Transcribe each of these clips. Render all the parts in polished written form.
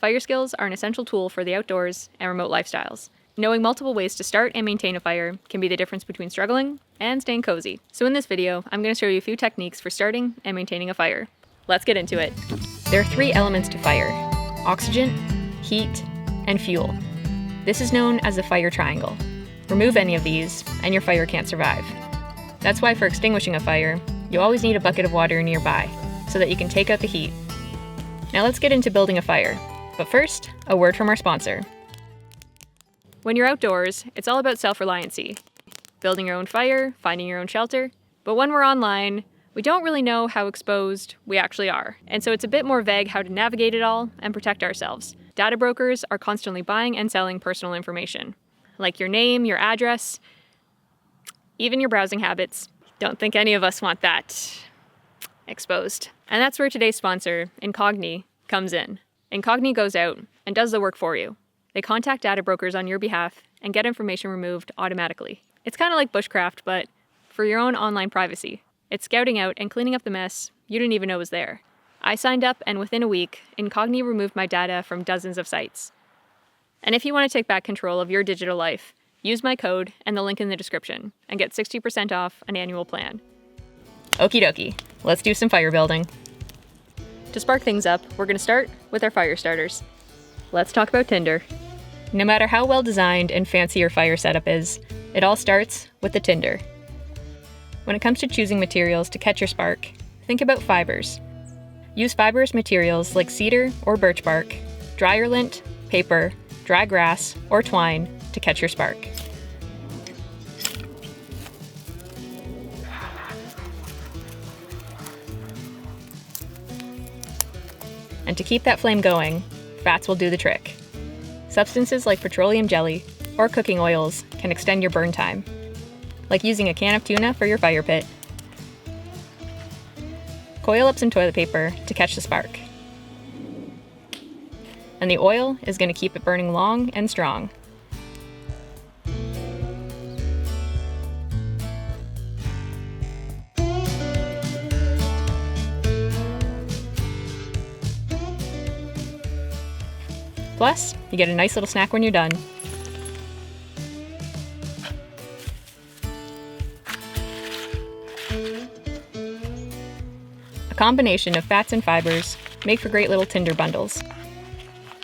Fire skills are an essential tool for the outdoors and remote lifestyles. Knowing multiple ways to start and maintain a fire can be the difference between struggling and staying cozy. So in this video, I'm going to show you a few techniques for starting and maintaining a fire. Let's get into it. There are 3 elements to fire: oxygen, heat, and fuel. This is known as the fire triangle. Remove any of these, and your fire can't survive. That's why for extinguishing a fire, you always need a bucket of water nearby, so that you can take out the heat. Now let's get into building a fire. But first, a word from our sponsor. When you're outdoors, it's all about self-reliancy. Building your own fire, finding your own shelter. But when we're online, we don't really know how exposed we actually are. And so it's a bit more vague how to navigate it all and protect ourselves. Data brokers are constantly buying and selling personal information, like your name, your address, even your browsing habits. Don't think any of us want that exposed. And that's where today's sponsor, Incogni, comes in. Incogni goes out and does the work for you. They contact data brokers on your behalf and get information removed automatically. It's kind of like bushcraft, but for your own online privacy. It's scouting out and cleaning up the mess you didn't even know was there. I signed up, and within a week, Incogni removed my data from dozens of sites. And if you want to take back control of your digital life, use my code and the link in the description and get 60% off an annual plan. Okie dokie, let's do some fire building. To spark things up, we're going to start with our fire starters. Let's talk about tinder. No matter how well designed and fancy your fire setup is, it all starts with the tinder. When it comes to choosing materials to catch your spark, think about fibres. Use fibrous materials like cedar or birch bark, dryer lint, paper, dry grass, or twine to catch your spark. And to keep that flame going, fats will do the trick. Substances like petroleum jelly or cooking oils can extend your burn time, like using a can of tuna for your fire pit. Coil up some toilet paper to catch the spark. And the oil is going to keep it burning long and strong. Plus, you get a nice little snack when you're done. A combination of fats and fibers make for great little tinder bundles.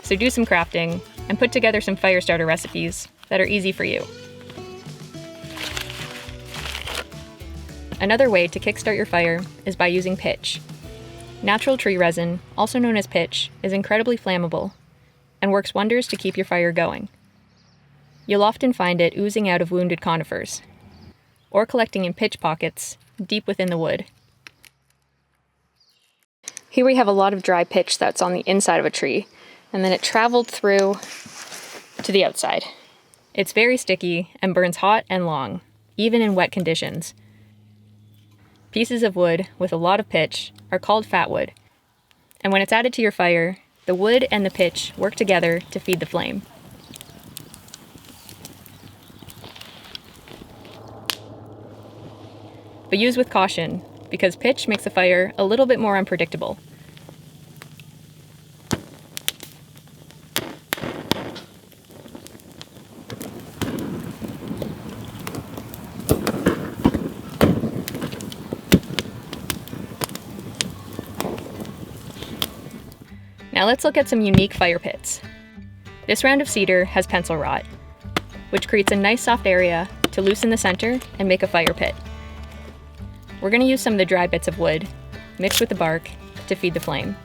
So do some crafting and put together some fire starter recipes that are easy for you. Another way to kickstart your fire is by using pitch. Natural tree resin, also known as pitch, is incredibly flammable and works wonders to keep your fire going. You'll often find it oozing out of wounded conifers, or collecting in pitch pockets deep within the wood. Here we have a lot of dry pitch that's on the inside of a tree, and then it traveled through to the outside. It's very sticky and burns hot and long, even in wet conditions. Pieces of wood with a lot of pitch are called fatwood, and when it's added to your fire, the wood and the pitch work together to feed the flame. But use with caution, because pitch makes the fire a little bit more unpredictable. Now let's look at some unique fire pits. This round of cedar has pencil rot, which creates a nice soft area to loosen the center and make a fire pit. We're going to use some of the dry bits of wood, mixed with the bark, to feed the flame.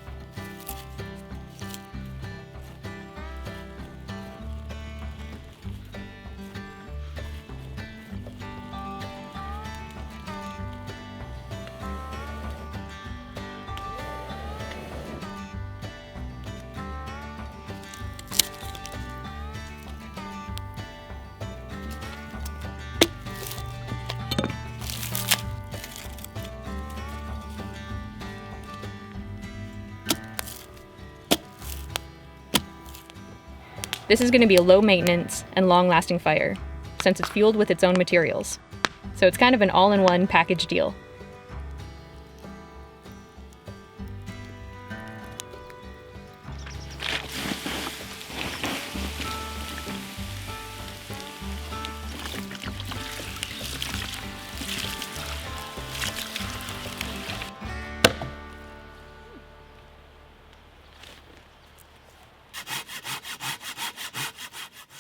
This is going to be a low maintenance and long lasting fire, since it's fueled with its own materials. So it's kind of an all-in-one package deal.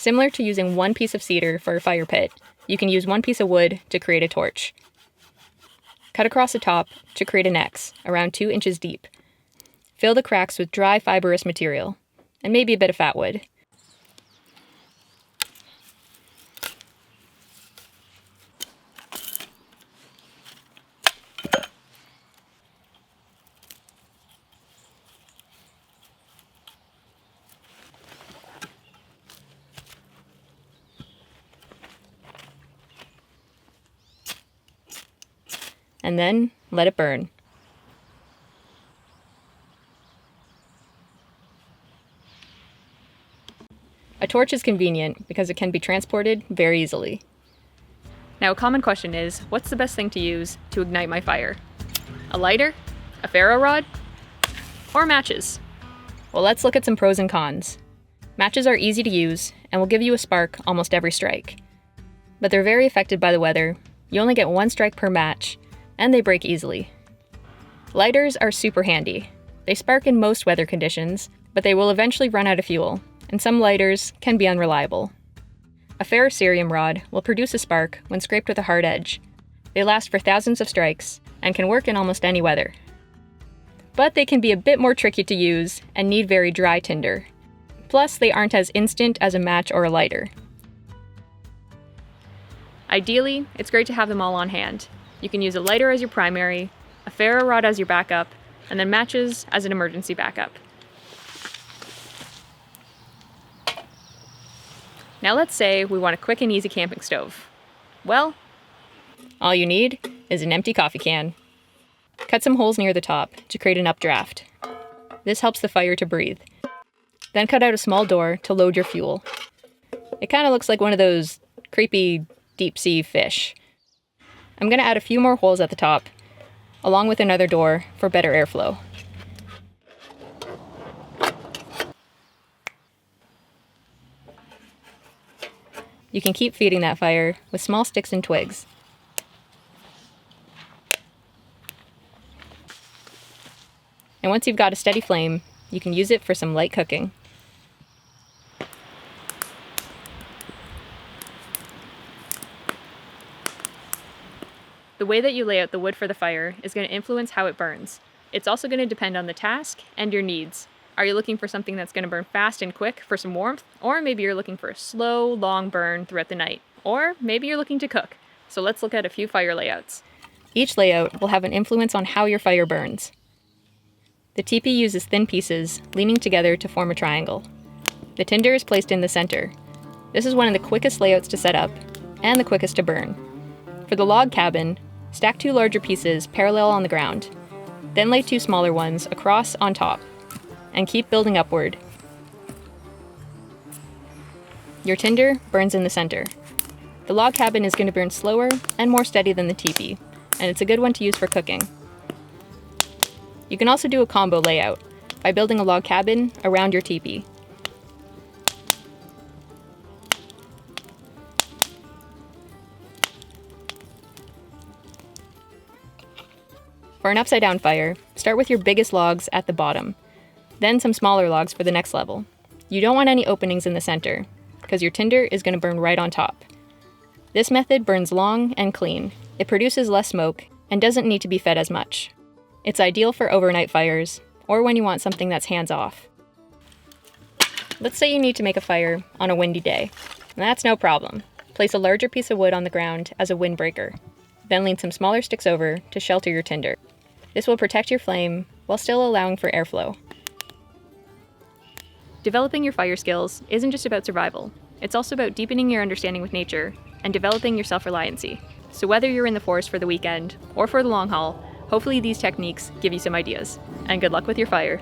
Similar to using one piece of cedar for a fire pit, you can use one piece of wood to create a torch. Cut across the top to create an X, around 2 inches deep. Fill the cracks with dry fibrous material, and maybe a bit of fat wood. And then let it burn. A torch is convenient because it can be transported very easily. Now, a common question is, what's the best thing to use to ignite my fire? A lighter? A ferro rod? Or matches? Well, let's look at some pros and cons. Matches are easy to use and will give you a spark almost every strike. But they're very affected by the weather. You only get 1 strike per match, and they break easily. Lighters are super handy. They spark in most weather conditions, but they will eventually run out of fuel, and some lighters can be unreliable. A ferrocerium rod will produce a spark when scraped with a hard edge. They last for thousands of strikes, and can work in almost any weather. But they can be a bit more tricky to use, and need very dry tinder. Plus, they aren't as instant as a match or a lighter. Ideally, it's great to have them all on hand. You can use a lighter as your primary, a ferro rod as your backup, and then matches as an emergency backup. Now let's say we want a quick and easy camping stove. Well, all you need is an empty coffee can. Cut some holes near the top to create an updraft. This helps the fire to breathe. Then cut out a small door to load your fuel. It kind of looks like one of those creepy deep sea fish. I'm going to add a few more holes at the top, along with another door for better airflow. You can keep feeding that fire with small sticks and twigs. And once you've got a steady flame, you can use it for some light cooking. The way that you lay out the wood for the fire is going to influence how it burns. It's also going to depend on the task and your needs. Are you looking for something that's going to burn fast and quick for some warmth? Or maybe you're looking for a slow, long burn throughout the night. Or maybe you're looking to cook. So let's look at a few fire layouts. Each layout will have an influence on how your fire burns. The teepee uses thin pieces, leaning together to form a triangle. The tinder is placed in the center. This is one of the quickest layouts to set up, and the quickest to burn. For the log cabin, stack 2 larger pieces parallel on the ground. Then lay 2 smaller ones across on top, and keep building upward. Your tinder burns in the center. The log cabin is going to burn slower and more steady than the teepee, and it's a good one to use for cooking. You can also do a combo layout by building a log cabin around your teepee. For an upside down fire, start with your biggest logs at the bottom, then some smaller logs for the next level. You don't want any openings in the center, because your tinder is going to burn right on top. This method burns long and clean. It produces less smoke and doesn't need to be fed as much. It's ideal for overnight fires, or when you want something that's hands-off. Let's say you need to make a fire on a windy day. That's no problem. Place a larger piece of wood on the ground as a windbreaker. Then lean some smaller sticks over to shelter your tinder. This will protect your flame while still allowing for airflow. Developing your fire skills isn't just about survival. It's also about deepening your understanding with nature and developing your self-reliancy. So whether you're in the forest for the weekend or for the long haul, hopefully these techniques give you some ideas. And good luck with your fire.